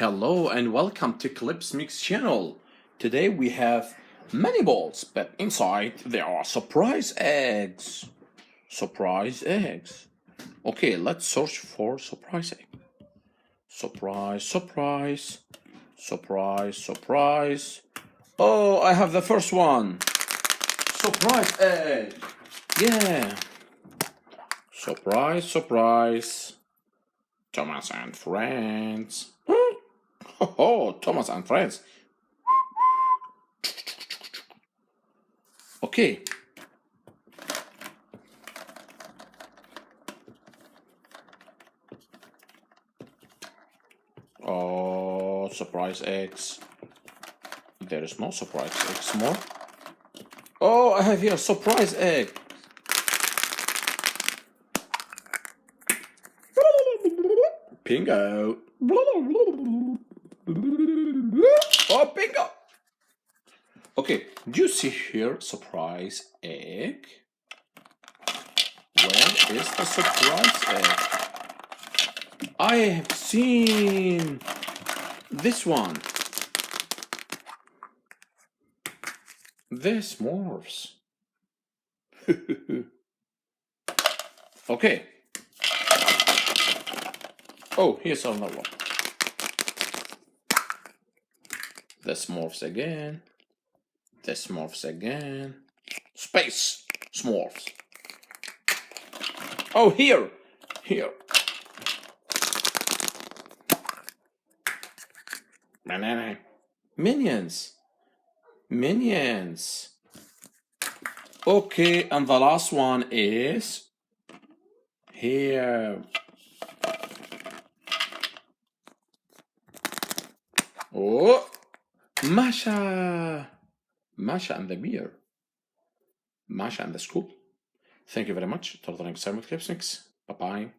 Hello and welcome to Clipsmixxx channel. Today we have many balls, but inside there are surprise eggs. Surprise eggs. Okay, let's search for surprise egg. Surprise, surprise, surprise, surprise. Oh, I have the first one. Surprise egg. Yeah. Surprise, surprise. Thomas and friends. Oh, Thomas and friends. Okay. Oh, surprise eggs. There is no surprise eggs more. Oh, I have here surprise egg. Bingo. Oh, bingo. Okay, do you see here surprise egg? Where is the surprise egg? I have seen this one. This morphs. Okay. Oh, here's another one. This morphs again. This morphs again. Space morphs. Oh, here. Here. Minions. Minions. Okay, and the last one is here. Oh, Masha. Masha and the beer. Masha and the school. Thank you very much. Till the next time with Clipsmixxx. Bye-bye.